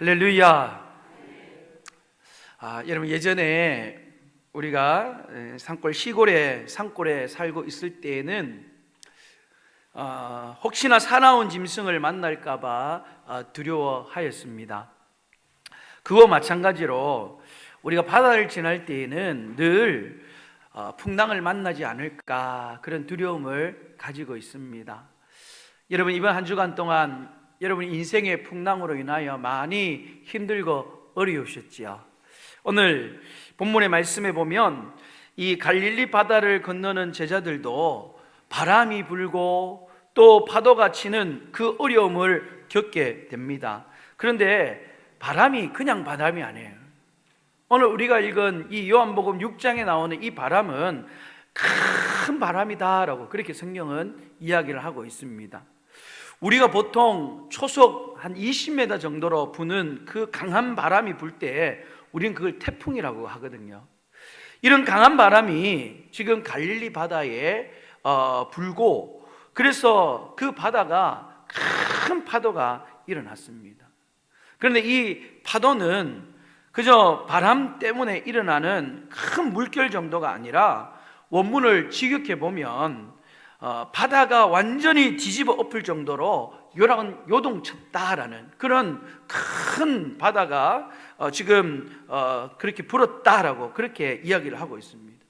할렐루야. 여러분, 예전에 우리가 산골에 살고 있을 때에는 혹시나 사나운 짐승을 만날까봐 두려워하였습니다. 그와 마찬가지로 우리가 바다를 지날 때에는 늘 풍랑을 만나지 않을까, 그런 두려움을 가지고 있습니다. 여러분, 이번 한 주간 동안 여러분 인생의 풍랑으로 인하여 많이 힘들고 어려우셨지요. 오늘 본문의 말씀에 보면 이 갈릴리 바다를 건너는 제자들도 바람이 불고 또 파도가 치는 그 어려움을 겪게 됩니다. 그런데 바람이 그냥 바람이 아니에요. 오늘 우리가 읽은 이 요한복음 6장에 나오는 이 바람은 큰 바람이다라고 그렇게 성경은 이야기를 하고 있습니다. 우리가 보통 초속 한 20m 정도로 부는 그 강한 바람이 불 때 우리는 그걸 태풍이라고 하거든요. 이런 강한 바람이 지금 갈릴리 바다에 불고, 그래서 그 바다가 큰 파도가 일어났습니다. 그런데 이 파도는 그저 바람 때문에 일어나는 큰 물결 정도가 아니라 원문을 직역해 보면 바다가 완전히 뒤집어 엎을 정도로 요동쳤다라는 그런 큰 바다가 지금 그렇게 불었다라고 그렇게 이야기를 하고 있습니다.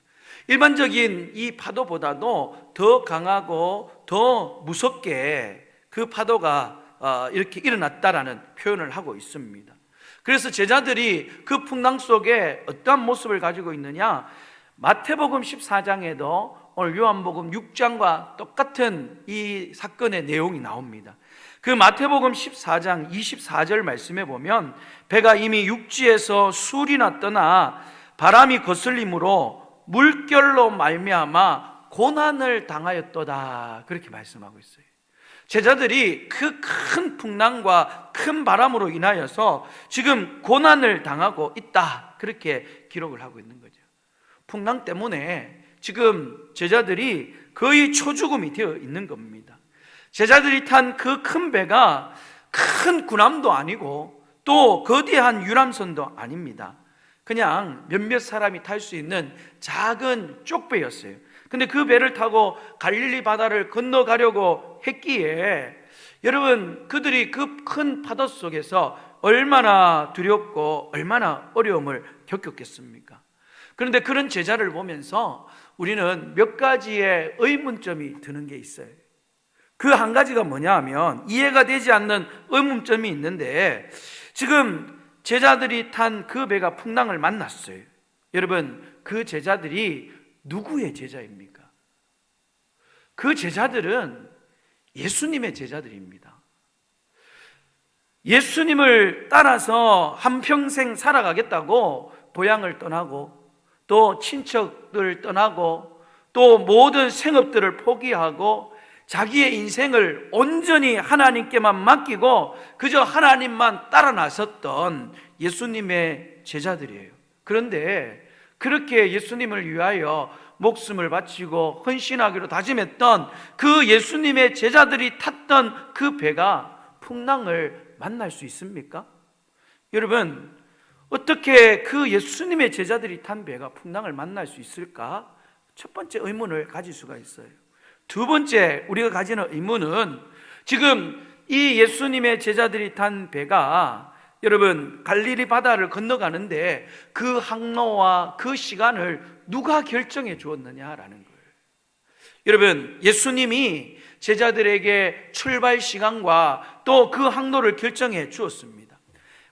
일반적인 이 파도보다도 더 강하고 더 무섭게 그 파도가 이렇게 일어났다라는 표현을 하고 있습니다. 그래서 제자들이 그 풍랑 속에 어떠한 모습을 가지고 있느냐, 마태복음 14장에도 오늘 요한복음 6장과 똑같은 이 사건의 내용이 나옵니다. 그 마태복음 14장 24절 말씀에 보면 배가 이미 육지에서 술이나 떠나 바람이 거슬림으로 물결로 말미암아 고난을 당하였도다, 그렇게 말씀하고 있어요. 제자들이 그 큰 풍랑과 큰 바람으로 인하여서 지금 고난을 당하고 있다, 그렇게 기록을 하고 있는 거죠. 풍랑 때문에 지금 제자들이 거의 초죽음이 되어 있는 겁니다. 제자들이 탄 그 큰 배가 큰 군함도 아니고 또 거대한 유람선도 아닙니다. 그냥 몇몇 사람이 탈 수 있는 작은 쪽배였어요. 근데 그 배를 타고 갈릴리 바다를 건너가려고 했기에 여러분, 그들이 그 큰 파도 속에서 얼마나 두렵고 얼마나 어려움을 겪었겠습니까? 그런데 그런 제자를 보면서 우리는 몇 가지의 의문점이 드는 게 있어요. 그 한 가지가 뭐냐 하면, 이해가 되지 않는 의문점이 있는데, 지금 제자들이 탄 그 배가 풍랑을 만났어요. 여러분, 그 제자들이 누구의 제자입니까? 그 제자들은 예수님의 제자들입니다. 예수님을 따라서 한평생 살아가겠다고 고향을 떠나고 또 친척들 떠나고 또 모든 생업들을 포기하고 자기의 인생을 온전히 하나님께만 맡기고 그저 하나님만 따라 나섰던 예수님의 제자들이에요. 그런데 그렇게 예수님을 위하여 목숨을 바치고 헌신하기로 다짐했던 그 예수님의 제자들이 탔던 그 배가 풍랑을 만날 수 있습니까? 여러분, 어떻게 그 예수님의 제자들이 탄 배가 풍랑을 만날 수 있을까? 첫 번째 의문을 가질 수가 있어요. 두 번째 우리가 가지는 의문은, 지금 이 예수님의 제자들이 탄 배가 여러분 갈릴리 바다를 건너가는데 그 항로와 그 시간을 누가 결정해 주었느냐라는 거예요. 여러분, 예수님이 제자들에게 출발 시간과 또 그 항로를 결정해 주었습니다.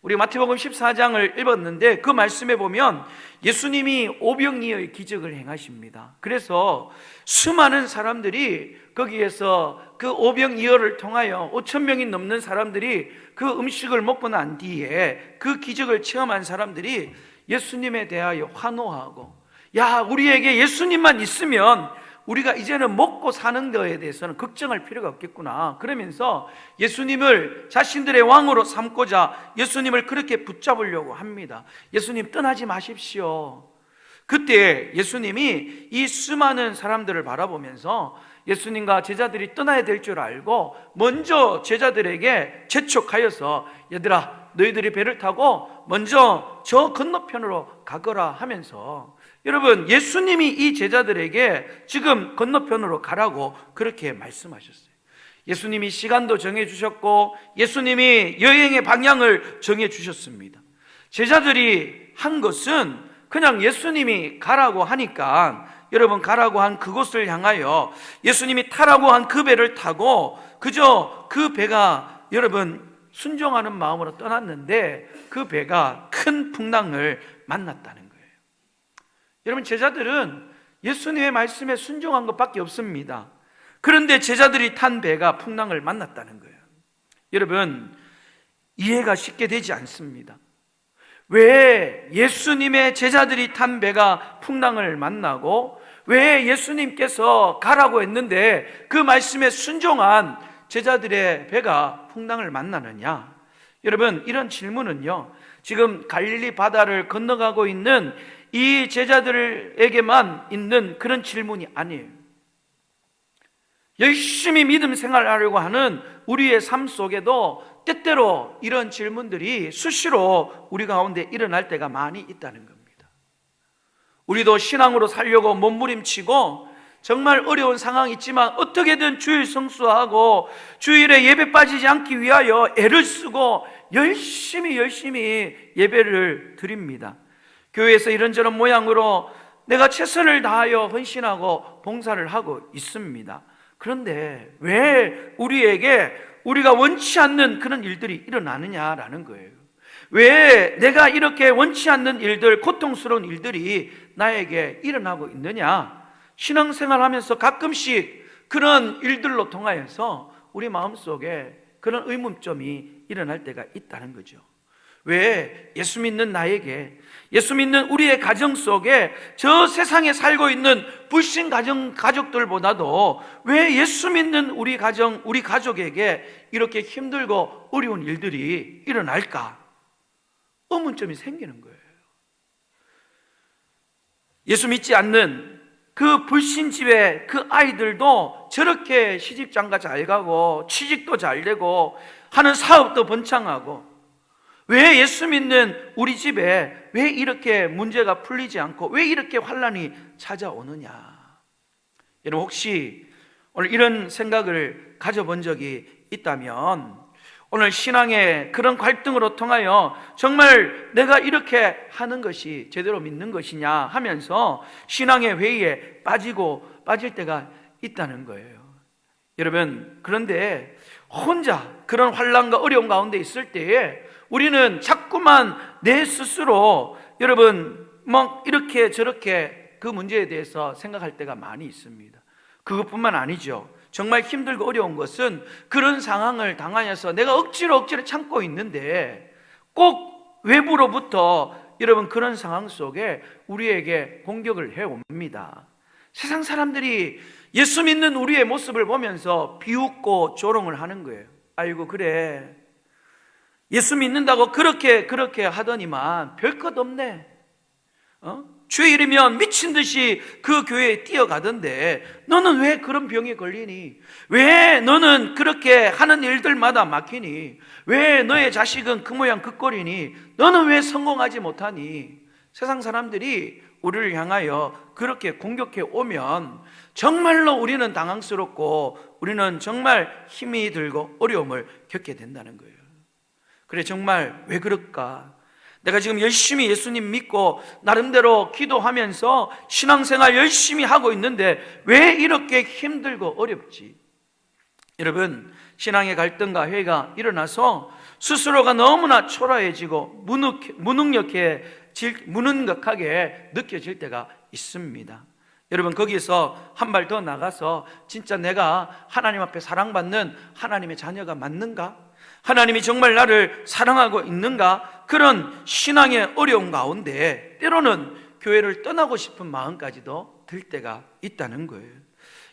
우리 마태복음 14장을 읽었는데 그 말씀에 보면 예수님이 오병이어의 기적을 행하십니다. 그래서 수많은 사람들이 거기에서 그 오병이어를 통하여 5,000명이 넘는 사람들이 그 음식을 먹고 난 뒤에 그 기적을 체험한 사람들이 예수님에 대하여 환호하고, 야, 우리에게 예수님만 있으면 우리가 이제는 먹고 사는 거에 대해서는 걱정할 필요가 없겠구나, 그러면서 예수님을 자신들의 왕으로 삼고자 예수님을 그렇게 붙잡으려고 합니다. 예수님 떠나지 마십시오. 그때 예수님이 이 수많은 사람들을 바라보면서 예수님과 제자들이 떠나야 될 줄 알고 먼저 제자들에게 재촉하여서, 얘들아, 너희들이 배를 타고 먼저 저 건너편으로 가거라 하면서, 여러분, 예수님이 이 제자들에게 지금 건너편으로 가라고 그렇게 말씀하셨어요. 예수님이 시간도 정해주셨고 예수님이 여행의 방향을 정해주셨습니다. 제자들이 한 것은 그냥 예수님이 가라고 하니까, 여러분, 가라고 한 그곳을 향하여 예수님이 타라고 한 그 배를 타고 그저 그 배가, 여러분, 순종하는 마음으로 떠났는데 그 배가 큰 풍랑을 만났다는 거예요. 여러분, 제자들은 예수님의 말씀에 순종한 것밖에 없습니다. 그런데 제자들이 탄 배가 풍랑을 만났다는 거예요. 여러분, 이해가 쉽게 되지 않습니다. 왜 예수님의 제자들이 탄 배가 풍랑을 만나고 왜 예수님께서 가라고 했는데 그 말씀에 순종한 제자들의 배가 풍랑을 만나느냐? 여러분, 이런 질문은요, 지금 갈릴리 바다를 건너가고 있는 이 제자들에게만 있는 그런 질문이 아니에요. 열심히 믿음 생활하려고 하는 우리의 삶 속에도 때때로 이런 질문들이 수시로 우리 가운데 일어날 때가 많이 있다는 겁니다. 우리도 신앙으로 살려고 몸부림치고 정말 어려운 상황이 있지만 어떻게든 주일 성수하고 주일에 예배 빠지지 않기 위하여 애를 쓰고 열심히 예배를 드립니다. 교회에서 이런저런 모양으로 내가 최선을 다하여 헌신하고 봉사를 하고 있습니다. 그런데 왜 우리에게 우리가 원치 않는 그런 일들이 일어나느냐라는 거예요. 왜 내가 이렇게 원치 않는 일들, 고통스러운 일들이 나에게 일어나고 있느냐? 신앙생활 하면서 가끔씩 그런 일들로 통하여서 우리 마음속에 그런 의문점이 일어날 때가 있다는 거죠. 왜 예수 믿는 나에게, 예수 믿는 우리의 가정 속에 저 세상에 살고 있는 불신 가족들보다도 왜 예수 믿는 우리 가정, 우리 가족에게 이렇게 힘들고 어려운 일들이 일어날까? 의문점이 생기는 거예요. 예수 믿지 않는 그 불신집의 그 아이들도 저렇게 시집장가 잘 가고 취직도 잘 되고 하는 사업도 번창하고, 왜 예수 믿는 우리 집에 왜 이렇게 문제가 풀리지 않고 왜 이렇게 환난이 찾아오느냐? 여러분, 혹시 오늘 이런 생각을 가져본 적이 있다면 오늘 신앙의 그런 갈등으로 통하여 정말 내가 이렇게 하는 것이 제대로 믿는 것이냐 하면서 신앙의 회의에 빠질 때가 있다는 거예요. 여러분, 그런데 혼자 그런 환난과 어려움 가운데 있을 때에 우리는 자꾸만 내 스스로, 여러분, 막 이렇게 저렇게 그 문제에 대해서 생각할 때가 많이 있습니다. 그것뿐만 아니죠. 정말 힘들고 어려운 것은 그런 상황을 당하여서 내가 억지로 참고 있는데 꼭 외부로부터, 여러분, 그런 상황 속에 우리에게 공격을 해옵니다. 세상 사람들이 예수 믿는 우리의 모습을 보면서 비웃고 조롱을 하는 거예요. 아이고, 그래, 예수 믿는다고 그렇게 하더니만 별것 없네. 주일이면 미친 듯이 그 교회에 뛰어가던데 너는 왜 그런 병에 걸리니? 왜 너는 그렇게 하는 일들마다 막히니? 왜 너의 자식은 그 모양 그 꼴이니? 너는 왜 성공하지 못하니? 세상 사람들이 우리를 향하여 그렇게 공격해 오면 정말로 우리는 당황스럽고 우리는 정말 힘이 들고 어려움을 겪게 된다는 거예요. 그래, 정말 왜 그럴까? 내가 지금 열심히 예수님 믿고 나름대로 기도하면서 신앙생활 열심히 하고 있는데 왜 이렇게 힘들고 어렵지? 여러분, 신앙의 갈등과 회의가 일어나서 스스로가 너무나 초라해지고 무능력하게 느껴질 때가 있습니다. 여러분, 거기서 한 발 더 나가서 진짜 내가 하나님 앞에 사랑받는 하나님의 자녀가 맞는가? 하나님이 정말 나를 사랑하고 있는가? 그런 신앙의 어려움 가운데 때로는 교회를 떠나고 싶은 마음까지도 들 때가 있다는 거예요.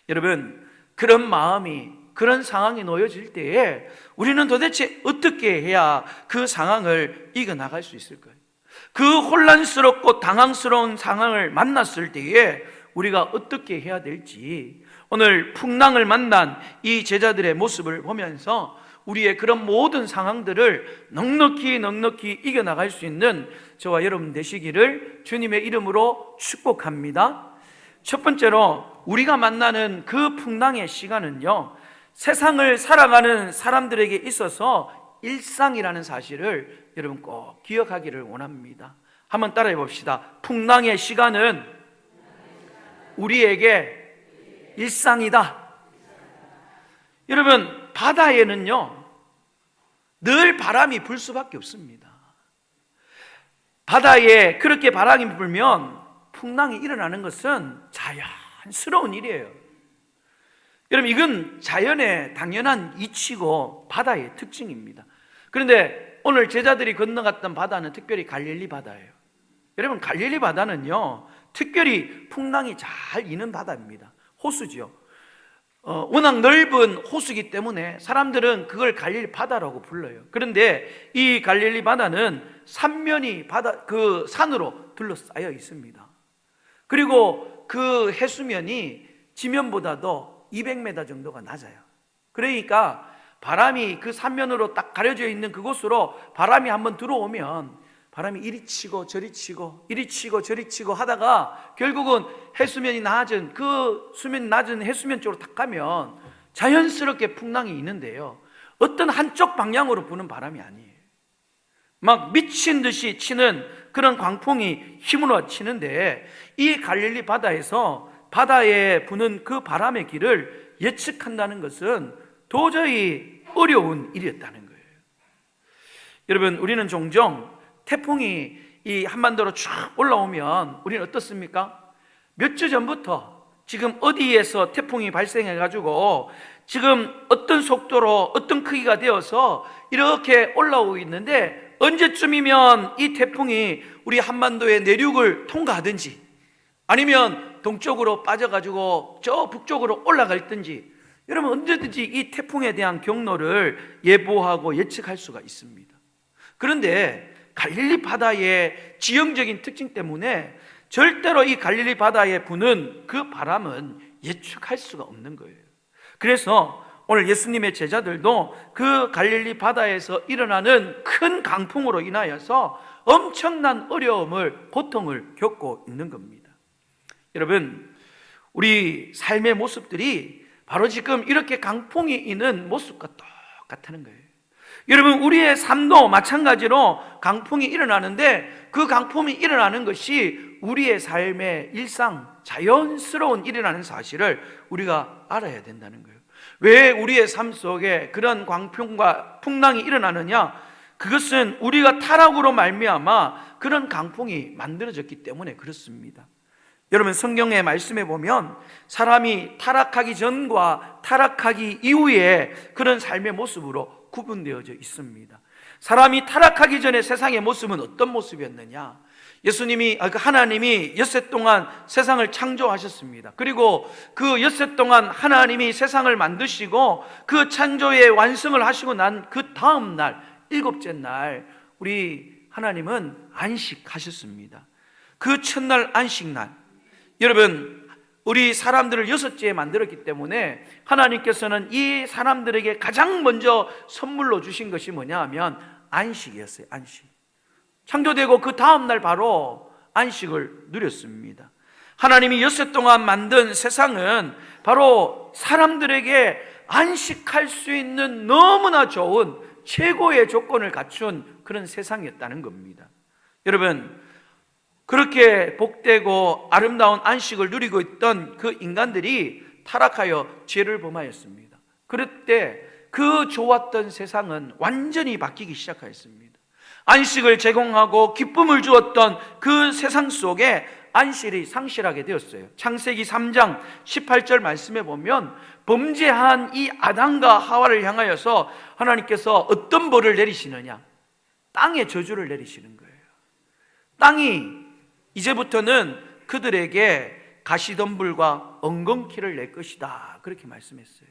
여러분, 그런 마음이, 그런 상황이 놓여질 때에 우리는 도대체 어떻게 해야 그 상황을 이겨나갈 수 있을까요? 그 혼란스럽고 당황스러운 상황을 만났을 때에 우리가 어떻게 해야 될지, 오늘 풍랑을 만난 이 제자들의 모습을 보면서 우리의 그런 모든 상황들을 넉넉히 이겨나갈 수 있는 저와 여러분 되시기를 주님의 이름으로 축복합니다. 첫 번째로 우리가 만나는 그 풍랑의 시간은요, 세상을 살아가는 사람들에게 있어서 일상이라는 사실을 여러분 꼭 기억하기를 원합니다. 한번 따라해 봅시다. 풍랑의 시간은 우리에게 일상이다. 여러분, 바다에는요 늘 바람이 불 수밖에 없습니다. 바다에 그렇게 바람이 불면 풍랑이 일어나는 것은 자연스러운 일이에요. 여러분, 이건 자연의 당연한 이치고 바다의 특징입니다. 그런데 오늘 제자들이 건너갔던 바다는 특별히 갈릴리 바다예요. 여러분, 갈릴리 바다는요 특별히 풍랑이 잘 이는 바다입니다. 호수지요. 워낙 넓은 호수이기 때문에 사람들은 그걸 갈릴리 바다라고 불러요. 그런데 이 갈릴리 바다는 삼면이 그 산으로 둘러싸여 있습니다. 그리고 그 해수면이 지면보다도 200m 정도가 낮아요. 그러니까 바람이 그 삼면으로 딱 가려져 있는 그곳으로 바람이 한번 들어오면 바람이 이리 치고 저리 치고 이리 치고 저리 치고 하다가 결국은 해수면이 낮은 그 수면이 낮은 해수면 쪽으로 딱 가면 자연스럽게 풍랑이 있는데요, 어떤 한쪽 방향으로 부는 바람이 아니에요. 막 미친 듯이 치는 그런 광풍이 힘으로 치는데, 이 갈릴리 바다에서 바다에 부는 그 바람의 길을 예측한다는 것은 도저히 어려운 일이었다는 거예요. 여러분, 우리는 종종 태풍이 이 한반도로 쫙 올라오면 우리는 어떻습니까? 몇 주 전부터 지금 어디에서 태풍이 발생해가지고 지금 어떤 속도로 어떤 크기가 되어서 이렇게 올라오고 있는데 언제쯤이면 이 태풍이 우리 한반도의 내륙을 통과하든지 아니면 동쪽으로 빠져가지고 저 북쪽으로 올라갈든지, 여러분 언제든지 이 태풍에 대한 경로를 예보하고 예측할 수가 있습니다. 그런데 갈릴리 바다의 지형적인 특징 때문에 절대로 이 갈릴리 바다에 부는 그 바람은 예측할 수가 없는 거예요. 그래서 오늘 예수님의 제자들도 그 갈릴리 바다에서 일어나는 큰 강풍으로 인하여서 엄청난 어려움을, 고통을 겪고 있는 겁니다. 여러분, 우리 삶의 모습들이 바로 지금 이렇게 강풍이 있는 모습과 똑같다는 거예요. 여러분, 우리의 삶도 마찬가지로 강풍이 일어나는데 그 강풍이 일어나는 것이 우리의 삶의 일상, 자연스러운 일어나는 사실을 우리가 알아야 된다는 거예요. 왜 우리의 삶 속에 그런 광풍과 풍랑이 일어나느냐? 그것은 우리가 타락으로 말미암아 그런 강풍이 만들어졌기 때문에 그렇습니다. 여러분, 성경의 말씀에 보면 사람이 타락하기 전과 타락하기 이후에 그런 삶의 모습으로 구분되어져 있습니다. 사람이 타락하기 전에 세상의 모습은 어떤 모습이었느냐? 하나님이 엿새 동안 세상을 창조하셨습니다. 그리고 그 엿새 동안 하나님이 세상을 만드시고 그 창조의 완성을 하시고 난 그 다음 날, 일곱째 날 우리 하나님은 안식하셨습니다. 그 첫날 안식날, 여러분, 우리 사람들을 여섯째에 만들었기 때문에 하나님께서는 이 사람들에게 가장 먼저 선물로 주신 것이 뭐냐 하면 안식이었어요. 안식. 창조되고 그 다음날 바로 안식을 누렸습니다. 하나님이 엿새 동안 만든 세상은 바로 사람들에게 안식할 수 있는 너무나 좋은 최고의 조건을 갖춘 그런 세상이었다는 겁니다. 여러분, 그렇게 복되고 아름다운 안식을 누리고 있던 그 인간들이 타락하여 죄를 범하였습니다. 그럴 때 그 좋았던 세상은 완전히 바뀌기 시작하였습니다. 안식을 제공하고 기쁨을 주었던 그 세상 속에 안식이 상실하게 되었어요. 창세기 3장 18절 말씀에 보면 범죄한 이 아담과 하와를 향하여서 하나님께서 어떤 벌을 내리시느냐? 땅의 저주를 내리시는 거예요. 땅이 이제부터는 그들에게 가시덤불과 엉겅퀴를 낼 것이다, 그렇게 말씀했어요.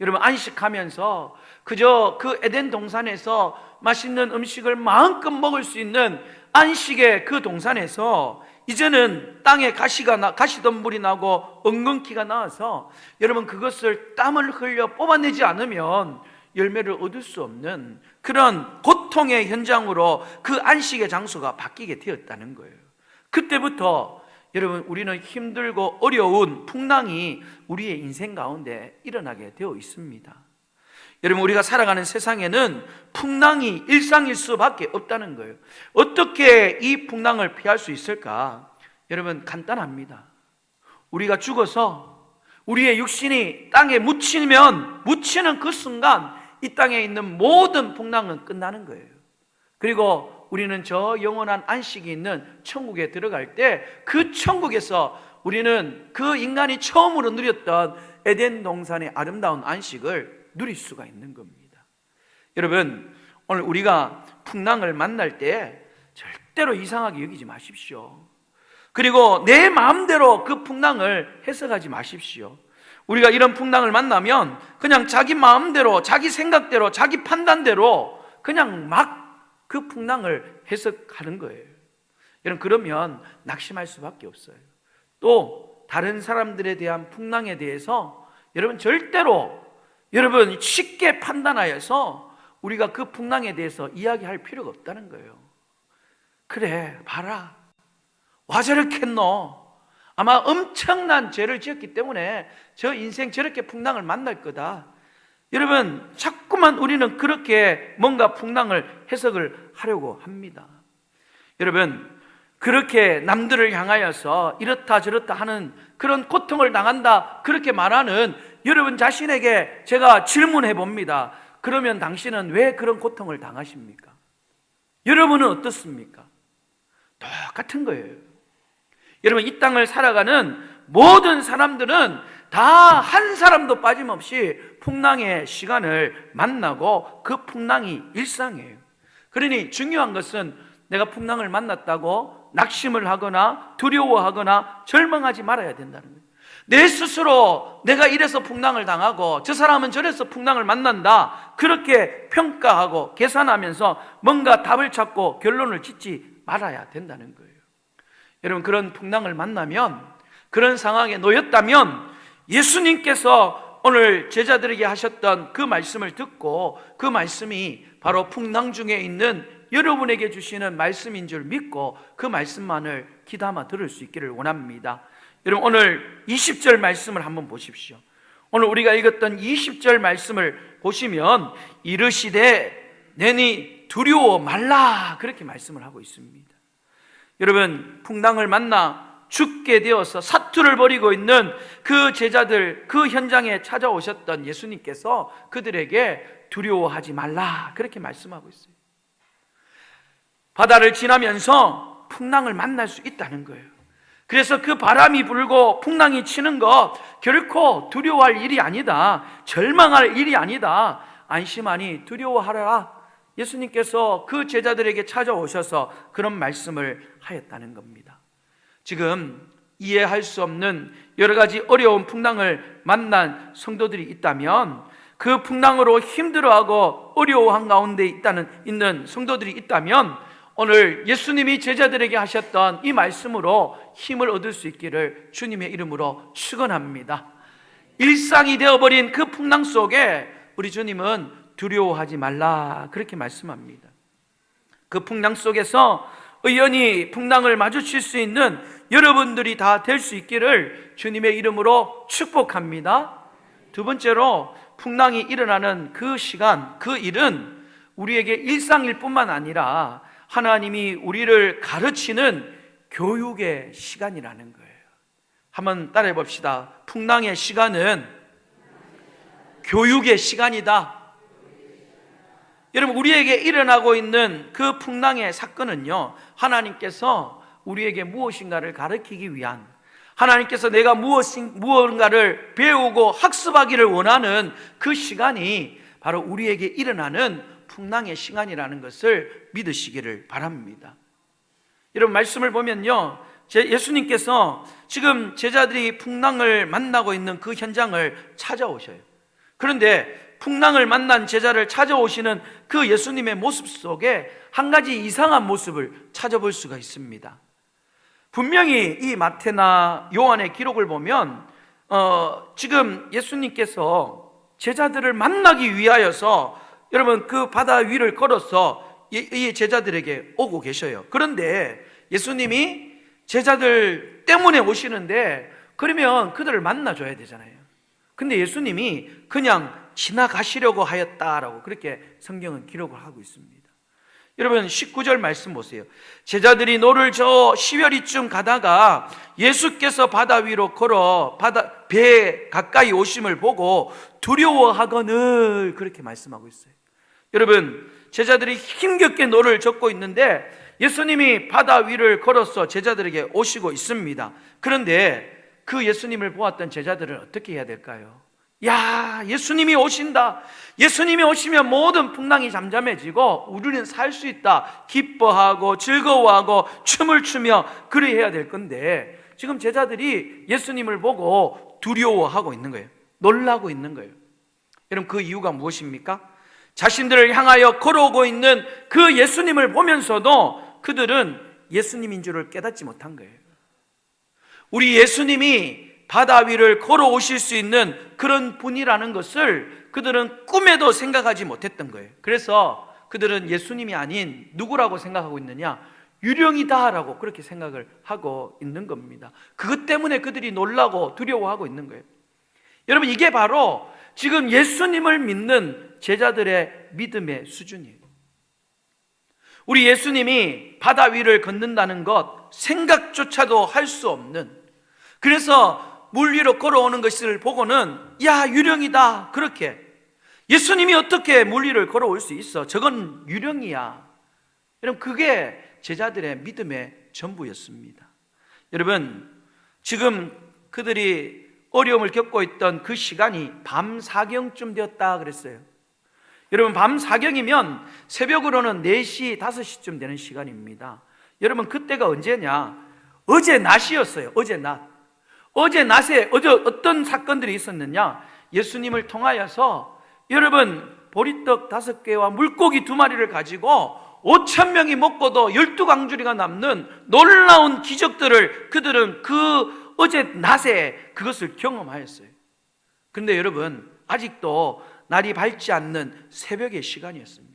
여러분, 안식하면서 그저 그 에덴 동산에서 맛있는 음식을 마음껏 먹을 수 있는 안식의 그 동산에서 이제는 땅에 가시덤불이 나고 엉겅퀴가 나와서 여러분 그것을 땀을 흘려 뽑아내지 않으면 열매를 얻을 수 없는 그런 고통의 현장으로 그 안식의 장소가 바뀌게 되었다는 거예요. 그때부터 여러분 우리는 힘들고 어려운 풍랑이 우리의 인생 가운데 일어나게 되어 있습니다. 여러분 우리가 살아가는 세상에는 풍랑이 일상일 수밖에 없다는 거예요. 어떻게 이 풍랑을 피할 수 있을까? 여러분 간단합니다. 우리가 죽어서 우리의 육신이 땅에 묻히는 그 순간 이 땅에 있는 모든 풍랑은 끝나는 거예요. 그리고 우리는 저 영원한 안식이 있는 천국에 들어갈 때 그 천국에서 우리는 그 인간이 처음으로 누렸던 에덴 동산의 아름다운 안식을 누릴 수가 있는 겁니다. 여러분 오늘 우리가 풍랑을 만날 때 절대로 이상하게 여기지 마십시오. 그리고 내 마음대로 그 풍랑을 해석하지 마십시오. 우리가 이런 풍랑을 만나면 그냥 자기 마음대로, 자기 생각대로, 자기 판단대로 그냥 막 그 풍랑을 해석하는 거예요. 여러분 그러면 낙심할 수밖에 없어요. 또 다른 사람들에 대한 풍랑에 대해서 여러분 절대로 여러분 쉽게 판단하여서 우리가 그 풍랑에 대해서 이야기할 필요가 없다는 거예요. 그래 봐라 와 저렇겠노, 아마 엄청난 죄를 지었기 때문에 저 인생 저렇게 풍랑을 만날 거다. 여러분 자꾸만 우리는 그렇게 뭔가 풍랑을 해석을 하려고 합니다. 여러분 그렇게 남들을 향하여서 이렇다 저렇다 하는 그런 고통을 당한다 그렇게 말하는 여러분 자신에게 제가 질문해 봅니다. 그러면 당신은 왜 그런 고통을 당하십니까? 여러분은 어떻습니까? 똑같은 거예요. 여러분 이 땅을 살아가는 모든 사람들은 다 한 사람도 빠짐없이 풍랑의 시간을 만나고 그 풍랑이 일상이에요. 그러니 중요한 것은 내가 풍랑을 만났다고 낙심을 하거나 두려워하거나 절망하지 말아야 된다는 거예요. 내 스스로 내가 이래서 풍랑을 당하고 저 사람은 저래서 풍랑을 만난다 그렇게 평가하고 계산하면서 뭔가 답을 찾고 결론을 짓지 말아야 된다는 거예요. 여러분 그런 풍랑을 만나면, 그런 상황에 놓였다면 예수님께서 오늘 제자들에게 하셨던 그 말씀을 듣고 그 말씀이 바로 풍랑 중에 있는 여러분에게 주시는 말씀인 줄 믿고 그 말씀만을 귀담아 들을 수 있기를 원합니다. 여러분 오늘 20절 말씀을 한번 보십시오. 오늘 우리가 읽었던 20절 말씀을 보시면 이르시되 내니 두려워 말라 그렇게 말씀을 하고 있습니다. 여러분 풍랑을 만나 죽게 되어서 사투를 벌이고 있는 그 제자들, 그 현장에 찾아오셨던 예수님께서 그들에게 두려워하지 말라 그렇게 말씀하고 있어요. 바다를 지나면서 풍랑을 만날 수 있다는 거예요. 그래서 그 바람이 불고 풍랑이 치는 것 결코 두려워할 일이 아니다, 절망할 일이 아니다, 안심하니 두려워하라. 예수님께서 그 제자들에게 찾아오셔서 그런 말씀을 하였다는 겁니다. 지금 이해할 수 없는 여러 가지 어려운 풍랑을 만난 성도들이 있다면, 그 풍랑으로 힘들어하고 어려워한 가운데 있는 성도들이 있다면 오늘 예수님이 제자들에게 하셨던 이 말씀으로 힘을 얻을 수 있기를 주님의 이름으로 축원합니다. 일상이 되어버린 그 풍랑 속에 우리 주님은 두려워하지 말라 그렇게 말씀합니다. 그 풍랑 속에서 의연히 풍랑을 마주칠 수 있는 여러분들이 다 될 수 있기를 주님의 이름으로 축복합니다. 두 번째로 풍랑이 일어나는 그 시간, 그 일은 우리에게 일상일 뿐만 아니라 하나님이 우리를 가르치는 교육의 시간이라는 거예요. 한번 따라해 봅시다. 풍랑의 시간은 교육의 시간이다. 여러분 우리에게 일어나고 있는 그 풍랑의 사건은요, 하나님께서 우리에게 무엇인가를 가르치기 위한, 하나님께서 내가 무언가를 배우고 학습하기를 원하는 그 시간이 바로 우리에게 일어나는 풍랑의 시간이라는 것을 믿으시기를 바랍니다. 여러분 말씀을 보면요, 예수님께서 지금 제자들이 풍랑을 만나고 있는 그 현장을 찾아오셔요. 그런데 풍랑을 만난 제자를 찾아오시는 그 예수님의 모습 속에 한 가지 이상한 모습을 찾아볼 수가 있습니다. 분명히 이 마태나 요한의 기록을 보면 지금 예수님께서 제자들을 만나기 위하여서 여러분 그 바다 위를 걸어서 이 제자들에게 오고 계셔요. 그런데 예수님이 제자들 때문에 오시는데 그러면 그들을 만나줘야 되잖아요. 근데 예수님이 그냥 지나가시려고 하였다라고 그렇게 성경은 기록을 하고 있습니다. 여러분 19절 말씀 보세요. 제자들이 노를 저어 시외리쯤 가다가 예수께서 바다 위로 걸어 배에 가까이 오심을 보고 두려워하거늘, 그렇게 말씀하고 있어요. 여러분 제자들이 힘겹게 노를 젓고 있는데 예수님이 바다 위를 걸어서 제자들에게 오시고 있습니다. 그런데 그 예수님을 보았던 제자들은 어떻게 해야 될까요? 야, 예수님이 오신다. 예수님이 오시면 모든 풍랑이 잠잠해지고 우리는 살 수 있다. 기뻐하고 즐거워하고 춤을 추며 그래야 될 건데 지금 제자들이 예수님을 보고 두려워하고 있는 거예요. 놀라고 있는 거예요. 여러분 그 이유가 무엇입니까? 자신들을 향하여 걸어오고 있는 그 예수님을 보면서도 그들은 예수님인 줄을 깨닫지 못한 거예요. 우리 예수님이 바다 위를 걸어오실 수 있는 그런 분이라는 것을 그들은 꿈에도 생각하지 못했던 거예요. 그래서 그들은 예수님이 아닌 누구라고 생각하고 있느냐? 유령이다라고 그렇게 생각을 하고 있는 겁니다. 그것 때문에 그들이 놀라고 두려워하고 있는 거예요. 여러분 이게 바로 지금 예수님을 믿는 제자들의 믿음의 수준이에요. 우리 예수님이 바다 위를 걷는다는 것 생각조차도 할 수 없는, 그래서 물 위로 걸어오는 것을 보고는 야, 유령이다, 그렇게 예수님이 어떻게 물 위를 걸어올 수 있어, 저건 유령이야. 여러분 그게 제자들의 믿음의 전부였습니다. 여러분 지금 그들이 어려움을 겪고 있던 그 시간이 밤 사경쯤 되었다 그랬어요. 여러분 밤 사경이면 새벽으로는 4시, 5시쯤 되는 시간입니다. 여러분 그때가 언제냐? 어제 낮이었어요. 어제 낮. 어제 낮에 어떤 사건들이 있었느냐? 예수님을 통하여서 여러분 보리떡 5개와 물고기 2마리를 가지고 5,000명이 먹고도 12광주리가 남는 놀라운 기적들을 그들은 그 어제 낮에 그것을 경험하였어요. 그런데 여러분 아직도 날이 밝지 않는 새벽의 시간이었습니다.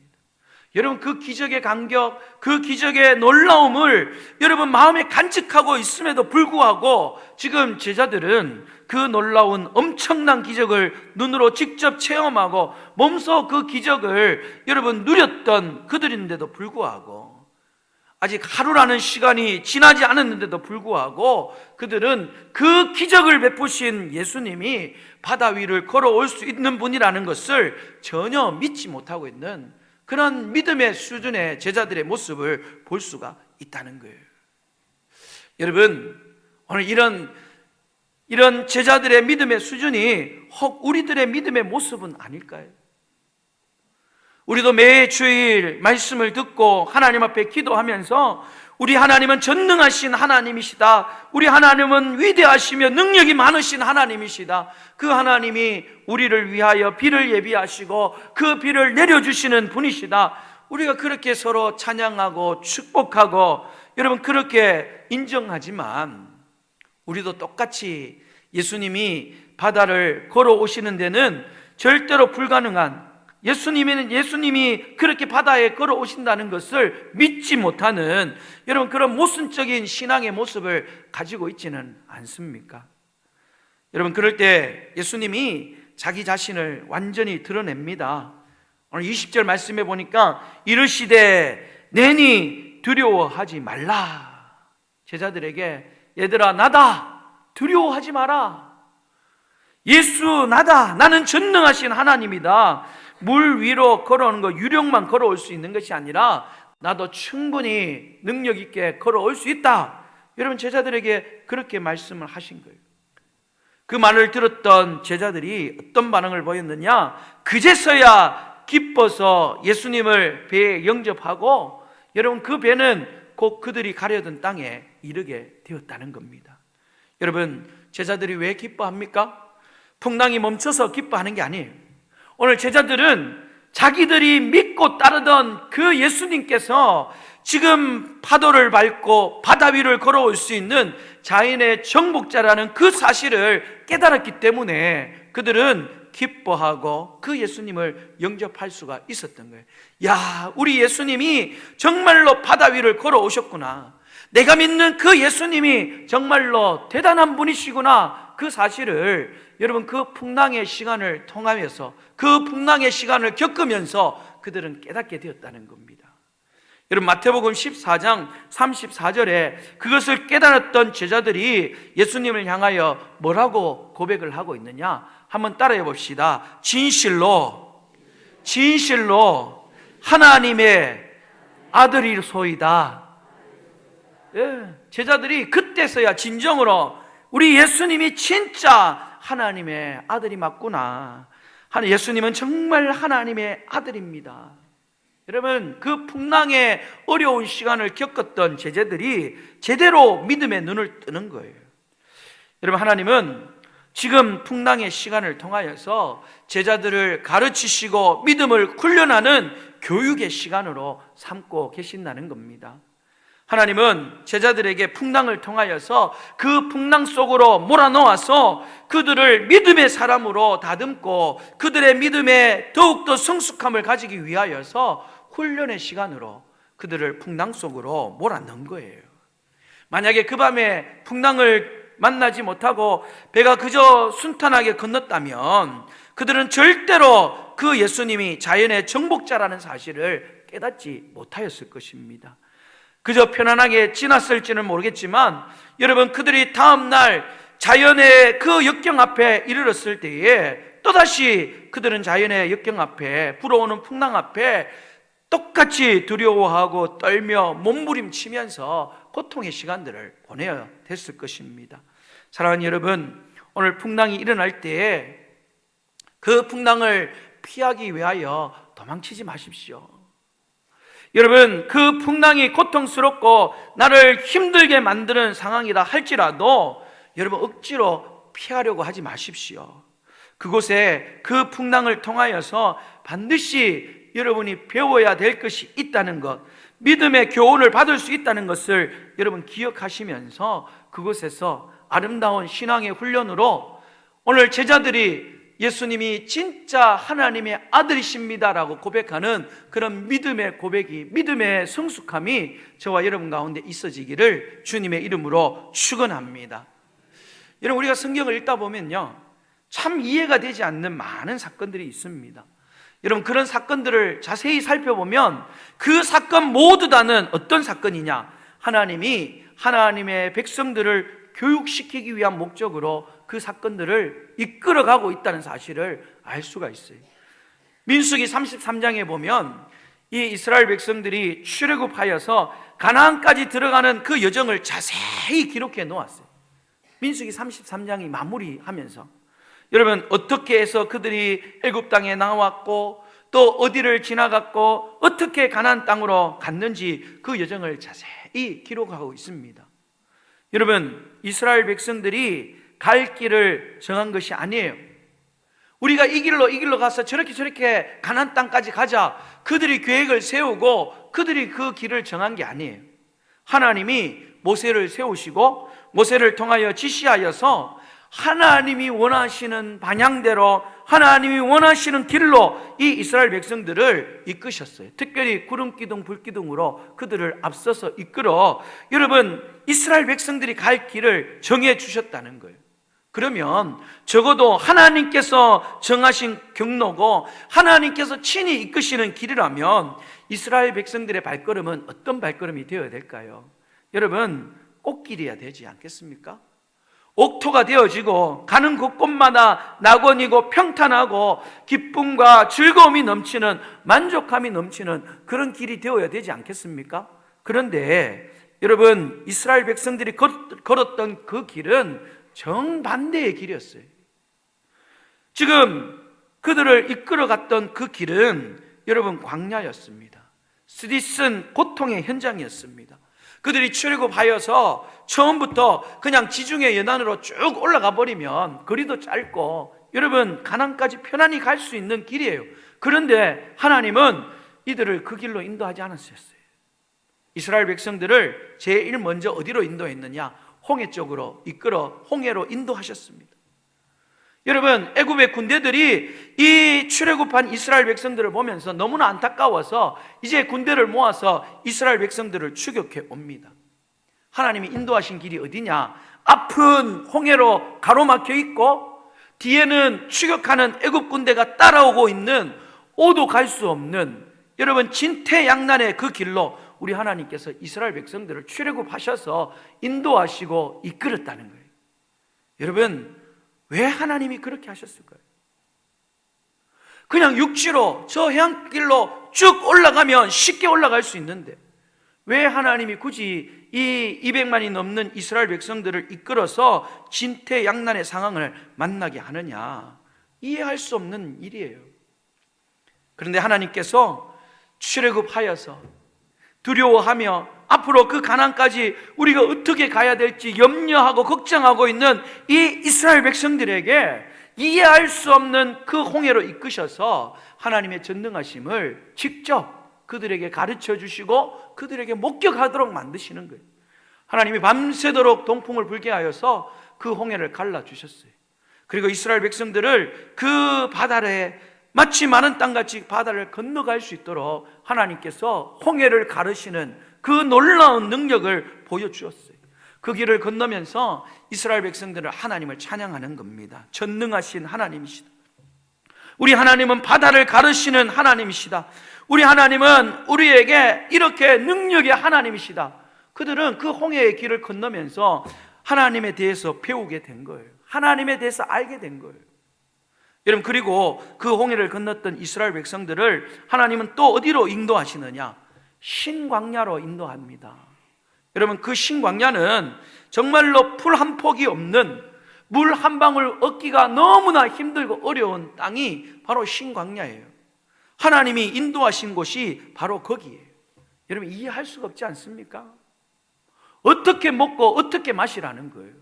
여러분 그 기적의 감격, 그 기적의 놀라움을 여러분 마음에 간직하고 있음에도 불구하고 지금 제자들은 그 놀라운 엄청난 기적을 눈으로 직접 체험하고 몸소 그 기적을 여러분 누렸던 그들인데도 불구하고 아직 하루라는 시간이 지나지 않았는데도 불구하고 그들은 그 기적을 베푸신 예수님이 바다 위를 걸어올 수 있는 분이라는 것을 전혀 믿지 못하고 있는 그런 믿음의 수준의 제자들의 모습을 볼 수가 있다는 거예요. 여러분 오늘 이런 제자들의 믿음의 수준이 혹 우리들의 믿음의 모습은 아닐까요? 우리도 매주일 말씀을 듣고 하나님 앞에 기도하면서 우리 하나님은 전능하신 하나님이시다, 우리 하나님은 위대하시며 능력이 많으신 하나님이시다, 그 하나님이 우리를 위하여 비를 예비하시고 그 비를 내려주시는 분이시다, 우리가 그렇게 서로 찬양하고 축복하고 여러분 그렇게 인정하지만 우리도 똑같이 예수님이 바다를 걸어오시는 데는 절대로 불가능한, 예수님이 그렇게 바다에 걸어오신다는 것을 믿지 못하는 여러분 그런 모순적인 신앙의 모습을 가지고 있지는 않습니까? 여러분 그럴 때 예수님이 자기 자신을 완전히 드러냅니다. 오늘 20절 말씀해 보니까 이르시되 내니 두려워하지 말라. 제자들에게 얘들아 나다, 두려워하지 마라. 예수 나다, 나는 전능하신 하나님이다. 물 위로 걸어오는 거 유령만 걸어올 수 있는 것이 아니라 나도 충분히 능력 있게 걸어올 수 있다. 여러분 제자들에게 그렇게 말씀을 하신 거예요. 그 말을 들었던 제자들이 어떤 반응을 보였느냐? 그제서야 기뻐서 예수님을 배에 영접하고 여러분 그 배는 곧 그들이 가려던 땅에 이르게 되었다는 겁니다. 여러분 제자들이 왜 기뻐합니까? 풍랑이 멈춰서 기뻐하는 게 아니에요. 오늘 제자들은 자기들이 믿고 따르던 그 예수님께서 지금 파도를 밟고 바다 위를 걸어올 수 있는 자연의 정복자라는 그 사실을 깨달았기 때문에 그들은 기뻐하고 그 예수님을 영접할 수가 있었던 거예요. 야, 우리 예수님이 정말로 바다 위를 걸어오셨구나. 내가 믿는 그 예수님이 정말로 대단한 분이시구나. 그 사실을 여러분 그 풍랑의 시간을 통하면서, 그 풍랑의 시간을 겪으면서 그들은 깨닫게 되었다는 겁니다. 여러분 마태복음 14장 34절에 그것을 깨달았던 제자들이 예수님을 향하여 뭐라고 고백을 하고 있느냐? 한번 따라해 봅시다. 진실로 하나님의 아들이소이다. 예, 제자들이 그때서야 진정으로 우리 예수님이 진짜 하나님의 아들이 맞구나. 예수님은 정말 하나님의 아들입니다. 여러분 그 풍랑의 어려운 시간을 겪었던 제자들이 제대로 믿음의 눈을 뜨는 거예요. 여러분 하나님은 지금 풍랑의 시간을 통하여서 제자들을 가르치시고 믿음을 훈련하는 교육의 시간으로 삼고 계신다는 겁니다. 하나님은 제자들에게 풍랑을 통하여서 그 풍랑 속으로 몰아넣어서 그들을 믿음의 사람으로 다듬고 그들의 믿음에 더욱더 성숙함을 가지기 위하여서 훈련의 시간으로 그들을 풍랑 속으로 몰아넣은 거예요. 만약에 그 밤에 풍랑을 만나지 못하고 배가 그저 순탄하게 건넜다면 그들은 절대로 그 예수님이 자연의 정복자라는 사실을 깨닫지 못하였을 것입니다. 그저 편안하게 지났을지는 모르겠지만 여러분 그들이 다음날 자연의 그 역경 앞에 이르렀을 때에 또다시 그들은 자연의 역경 앞에, 불어오는 풍랑 앞에 똑같이 두려워하고 떨며 몸부림치면서 고통의 시간들을 보내야 됐을 것입니다. 사랑하는 여러분, 오늘 풍랑이 일어날 때에 그 풍랑을 피하기 위하여 도망치지 마십시오. 여러분 그 풍랑이 고통스럽고 나를 힘들게 만드는 상황이라 할지라도 여러분 억지로 피하려고 하지 마십시오. 그곳에 그 풍랑을 통하여서 반드시 여러분이 배워야 될 것이 있다는 것, 믿음의 교훈을 받을 수 있다는 것을 여러분 기억하시면서 그곳에서 아름다운 신앙의 훈련으로 오늘 제자들이 예수님이 진짜 하나님의 아들이십니다라고 고백하는 그런 믿음의 고백이, 믿음의 성숙함이 저와 여러분 가운데 있어지기를 주님의 이름으로 축원합니다. 여러분 우리가 성경을 읽다 보면요 참 이해가 되지 않는 많은 사건들이 있습니다. 여러분 그런 사건들을 자세히 살펴보면 그 사건 모두 다는 어떤 사건이냐? 하나님이 하나님의 백성들을 교육시키기 위한 목적으로 그 사건들을 이끌어가고 있다는 사실을 알 수가 있어요. 민수기 33장에 보면 이 이스라엘 백성들이 출애굽하여서 가나안까지 들어가는 그 여정을 자세히 기록해 놓았어요. 민수기 33장이 마무리하면서 여러분 어떻게 해서 그들이 애굽 땅에 나왔고 또 어디를 지나갔고 어떻게 가나안 땅으로 갔는지 그 여정을 자세히 기록하고 있습니다. 여러분 이스라엘 백성들이 갈 길을 정한 것이 아니에요. 우리가 이 길로 가서 저렇게 가나안 땅까지 가자 그들이 계획을 세우고 그들이 그 길을 정한 게 아니에요. 하나님이 모세를 세우시고 모세를 통하여 지시하여서 하나님이 원하시는 방향대로 하나님이 원하시는 길로 이 이스라엘 백성들을 이끄셨어요. 특별히 구름기둥 불기둥으로 그들을 앞서서 이끌어 여러분 이스라엘 백성들이 갈 길을 정해 주셨다는 거예요. 그러면 적어도 하나님께서 정하신 경로고 하나님께서 친히 이끄시는 길이라면 이스라엘 백성들의 발걸음은 어떤 발걸음이 되어야 될까요? 여러분 꽃길이어야 되지 않겠습니까? 옥토가 되어지고 가는 곳곳마다 낙원이고 평탄하고 기쁨과 즐거움이 넘치는 만족함이 넘치는 그런 길이 되어야 되지 않겠습니까? 그런데 여러분 이스라엘 백성들이 걸었던 그 길은 정반대의 길이었어요. 지금 그들을 이끌어갔던 그 길은 여러분 광야였습니다. 쓰디쓴 고통의 현장이었습니다. 그들이 출애굽하여서 처음부터 그냥 지중해 연안으로 쭉 올라가 버리면 거리도 짧고 여러분 가나안까지 편안히 갈 수 있는 길이에요. 그런데 하나님은 이들을 그 길로 인도하지 않으셨어요. 이스라엘 백성들을 제일 먼저 어디로 인도했느냐? 홍해 쪽으로 이끌어 홍해로 인도하셨습니다. 여러분, 애굽의 군대들이 이 출애굽한 이스라엘 백성들을 보면서 너무나 안타까워서 이제 군대를 모아서 이스라엘 백성들을 추격해 옵니다. 하나님이 인도하신 길이 어디냐? 앞은 홍해로 가로막혀 있고 뒤에는 추격하는 애굽 군대가 따라오고 있는 오도 갈 수 없는, 여러분, 진퇴양난의 그 길로 우리 하나님께서 이스라엘 백성들을 출애굽하셔서 인도하시고 이끌었다는 거예요. 여러분, 왜 하나님이 그렇게 하셨을까요? 그냥 육지로 저 해안길로 쭉 올라가면 쉽게 올라갈 수 있는데 왜 하나님이 굳이 이 200만이 넘는 이스라엘 백성들을 이끌어서 진퇴양난의 상황을 만나게 하느냐? 이해할 수 없는 일이에요. 그런데 하나님께서 출애굽하여서 두려워하며 앞으로 그 가나안까지 우리가 어떻게 가야 될지 염려하고 걱정하고 있는 이 이스라엘 백성들에게 이해할 수 없는 그 홍해로 이끄셔서 하나님의 전능하심을 직접 그들에게 가르쳐 주시고 그들에게 목격하도록 만드시는 거예요. 하나님이 밤새도록 동풍을 불게 하여서 그 홍해를 갈라주셨어요. 그리고 이스라엘 백성들을 그 바다에 마치 마른 땅같이 바다를 건너갈 수 있도록 하나님께서 홍해를 가르시는 그 놀라운 능력을 보여주었어요. 그 길을 건너면서 이스라엘 백성들은 하나님을 찬양하는 겁니다. 전능하신 하나님이시다. 우리 하나님은 바다를 가르시는 하나님이시다. 우리 하나님은 우리에게 이렇게 능력의 하나님이시다. 그들은 그 홍해의 길을 건너면서 하나님에 대해서 배우게 된 거예요. 하나님에 대해서 알게 된 거예요. 여러분, 그리고 그 홍해를 건넜던 이스라엘 백성들을 하나님은 또 어디로 인도하시느냐? 신광야로 인도합니다. 여러분, 그 신광야는 정말로 풀 한 폭이 없는, 물 한 방울 얻기가 너무나 힘들고 어려운 땅이 바로 신광야예요. 하나님이 인도하신 곳이 바로 거기에요. 여러분, 이해할 수가 없지 않습니까? 어떻게 먹고 어떻게 마시라는 거예요.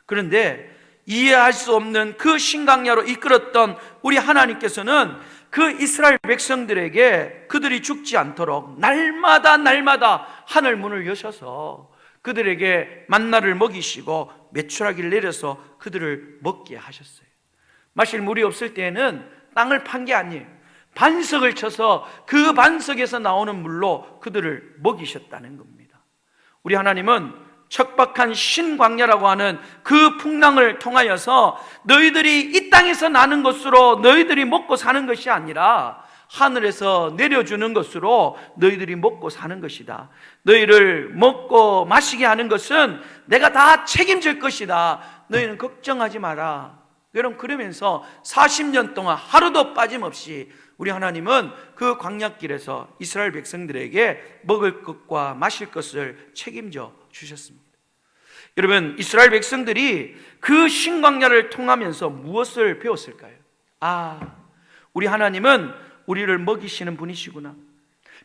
그런데 이해할 수 없는 그 신광야로 이끌었던 우리 하나님께서는 그 이스라엘 백성들에게 그들이 죽지 않도록 날마다 하늘 문을 여셔서 그들에게 만나를 먹이시고 메추라기를 내려서 그들을 먹게 하셨어요. 마실 물이 없을 때에는 땅을 판 게 아니에요. 반석을 쳐서 그 반석에서 나오는 물로 그들을 먹이셨다는 겁니다. 우리 하나님은 척박한 신광야라고 하는 그 풍랑을 통하여서 너희들이 이 땅에서 나는 것으로 너희들이 먹고 사는 것이 아니라 하늘에서 내려주는 것으로 너희들이 먹고 사는 것이다. 너희를 먹고 마시게 하는 것은 내가 다 책임질 것이다. 너희는 걱정하지 마라. 여러분, 그러면서 40년 동안 하루도 빠짐없이 우리 하나님은 그 광야길에서 이스라엘 백성들에게 먹을 것과 마실 것을 책임져 주셨습니다. 여러분, 이스라엘 백성들이 그 신광야를 통하면서 무엇을 배웠을까요? 우리 하나님은 우리를 먹이시는 분이시구나.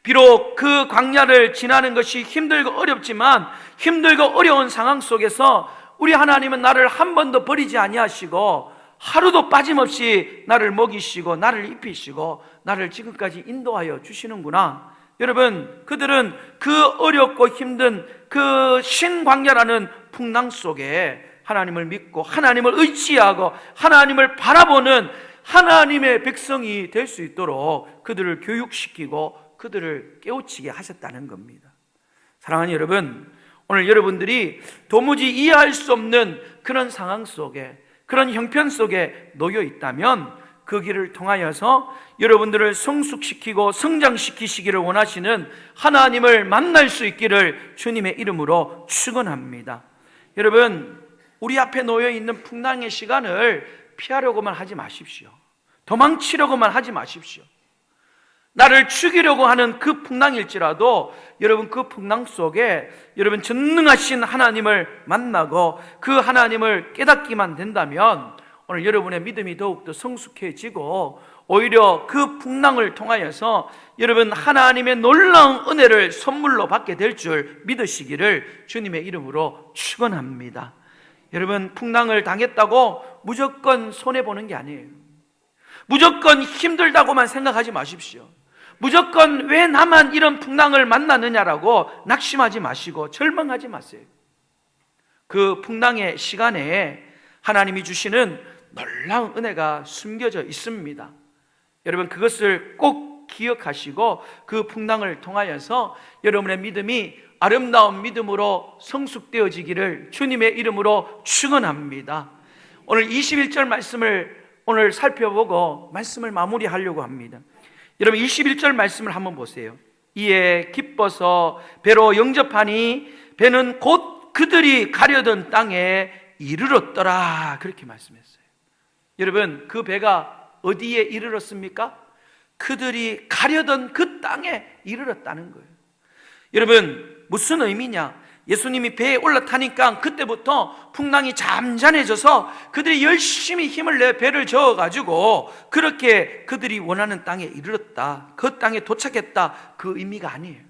비록 그 광야를 지나는 것이 힘들고 어렵지만 힘들고 어려운 상황 속에서 우리 하나님은 나를 한 번도 버리지 아니하시고 하루도 빠짐없이 나를 먹이시고 나를 입히시고 나를 지금까지 인도하여 주시는구나. 여러분, 그들은 그 어렵고 힘든 그 신광야라는 풍랑 속에 하나님을 믿고 하나님을 의지하고 하나님을 바라보는 하나님의 백성이 될 수 있도록 그들을 교육시키고 그들을 깨우치게 하셨다는 겁니다. 사랑하는 여러분, 오늘 여러분들이 도무지 이해할 수 없는 그런 상황 속에, 그런 형편 속에 놓여 있다면 그 길을 통하여서 여러분들을 성숙시키고 성장시키시기를 원하시는 하나님을 만날 수 있기를 주님의 이름으로 축원합니다. 여러분, 우리 앞에 놓여 있는 풍랑의 시간을 피하려고만 하지 마십시오. 도망치려고만 하지 마십시오. 나를 죽이려고 하는 그 풍랑일지라도 여러분, 그 풍랑 속에 여러분 전능하신 하나님을 만나고 그 하나님을 깨닫기만 된다면 오늘 여러분의 믿음이 더욱더 성숙해지고 오히려 그 풍랑을 통하여서 여러분 하나님의 놀라운 은혜를 선물로 받게 될 줄 믿으시기를 주님의 이름으로 축원합니다. 여러분, 풍랑을 당했다고 무조건 손해보는 게 아니에요. 무조건 힘들다고만 생각하지 마십시오. 무조건 왜 나만 이런 풍랑을 만나느냐라고 낙심하지 마시고 절망하지 마세요. 그 풍랑의 시간에 하나님이 주시는 놀라운 은혜가 숨겨져 있습니다. 여러분, 그것을 꼭 기억하시고 그 풍랑을 통하여서 여러분의 믿음이 아름다운 믿음으로 성숙되어지기를 주님의 이름으로 축원합니다. 오늘 21절 말씀을 오늘 살펴보고 말씀을 마무리하려고 합니다. 여러분, 21절 말씀을 한번 보세요. 이에 기뻐서 배로 영접하니 배는 곧 그들이 가려던 땅에 이르렀더라, 그렇게 말씀했어요. 여러분, 그 배가 어디에 이르렀습니까? 그들이 가려던 그 땅에 이르렀다는 거예요. 여러분, 무슨 의미냐? 예수님이 배에 올라타니까 그때부터 풍랑이 잠잠해져서 그들이 열심히 힘을 내 배를 저어가지고 그렇게 그들이 원하는 땅에 이르렀다, 그 땅에 도착했다, 그 의미가 아니에요.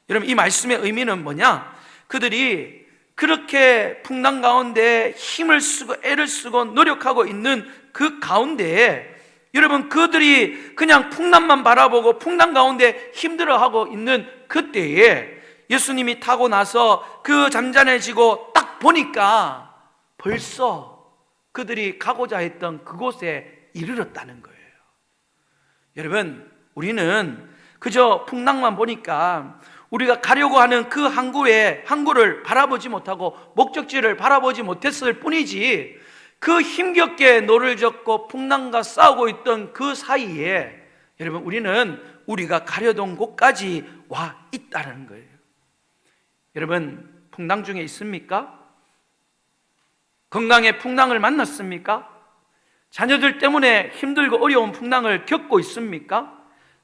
여러분, 이 말씀의 의미는 뭐냐? 그들이 그렇게 풍랑 가운데 힘을 쓰고 애를 쓰고 노력하고 있는 그 가운데에, 여러분, 그들이 그냥 풍랑만 바라보고 풍랑 가운데 힘들어하고 있는 그때에 예수님이 타고 나서 그 잠잠해지고 딱 보니까 벌써 그들이 가고자 했던 그곳에 이르렀다는 거예요. 여러분, 우리는 그저 풍랑만 보니까 우리가 가려고 하는 그 항구를 바라보지 못하고 목적지를 바라보지 못했을 뿐이지, 그 힘겹게 노를 젓고 풍랑과 싸우고 있던 그 사이에 여러분, 우리는 우리가 가려던 곳까지 와 있다는 거예요. 여러분, 풍랑 중에 있습니까? 건강에 풍랑을 만났습니까? 자녀들 때문에 힘들고 어려운 풍랑을 겪고 있습니까?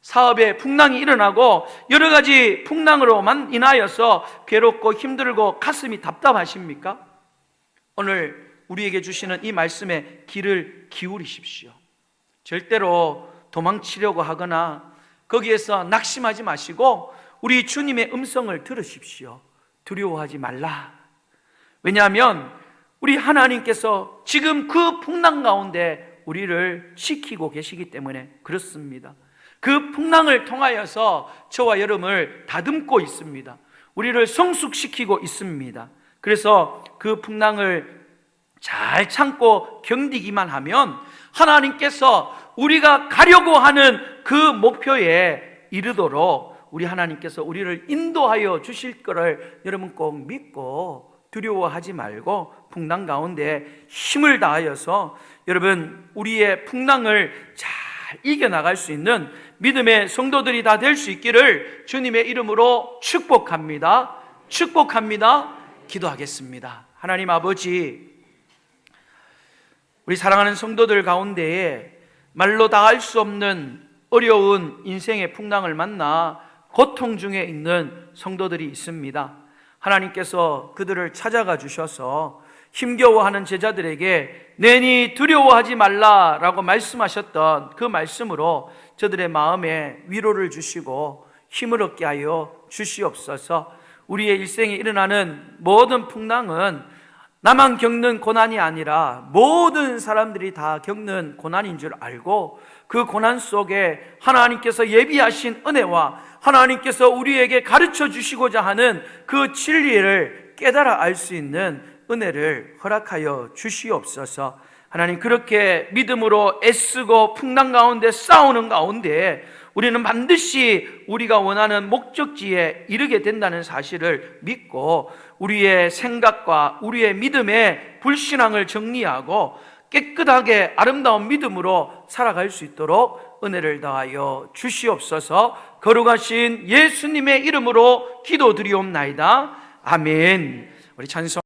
사업에 풍랑이 일어나고 여러 가지 풍랑으로만 인하여서 괴롭고 힘들고 가슴이 답답하십니까? 오늘 우리에게 주시는 이 말씀에 귀를 기울이십시오. 절대로 도망치려고 하거나 거기에서 낙심하지 마시고 우리 주님의 음성을 들으십시오. 두려워하지 말라. 왜냐하면 우리 하나님께서 지금 그 풍랑 가운데 우리를 지키고 계시기 때문에 그렇습니다. 그 풍랑을 통하여서 저와 여러분을 다듬고 있습니다. 우리를 성숙시키고 있습니다. 그래서 그 풍랑을 잘 참고 견디기만 하면 하나님께서 우리가 가려고 하는 그 목표에 이르도록 우리 하나님께서 우리를 인도하여 주실 것을 여러분 꼭 믿고 두려워하지 말고 풍랑 가운데 힘을 다하여서 여러분 우리의 풍랑을 잘 이겨나갈 수 있는 믿음의 성도들이 다 될 수 있기를 주님의 이름으로 축복합니다. 축복합니다. 기도하겠습니다. 하나님 아버지, 우리 사랑하는 성도들 가운데에 말로 다 알 수 없는 어려운 인생의 풍랑을 만나 고통 중에 있는 성도들이 있습니다. 하나님께서 그들을 찾아가 주셔서 힘겨워하는 제자들에게 내니 두려워하지 말라라고 말씀하셨던 그 말씀으로 저들의 마음에 위로를 주시고 힘을 얻게 하여 주시옵소서. 우리의 일생에 일어나는 모든 풍랑은 나만 겪는 고난이 아니라 모든 사람들이 다 겪는 고난인 줄 알고 그 고난 속에 하나님께서 예비하신 은혜와 하나님께서 우리에게 가르쳐 주시고자 하는 그 진리를 깨달아 알 수 있는 은혜를 허락하여 주시옵소서. 하나님, 그렇게 믿음으로 애쓰고 풍랑 가운데 싸우는 가운데 우리는 반드시 우리가 원하는 목적지에 이르게 된다는 사실을 믿고 우리의 생각과 우리의 믿음의 불신앙을 정리하고 깨끗하게 아름다운 믿음으로 살아갈 수 있도록 은혜를 더하여 주시옵소서. 거룩하신 예수님의 이름으로 기도드리옵나이다. 아멘. 우리 찬송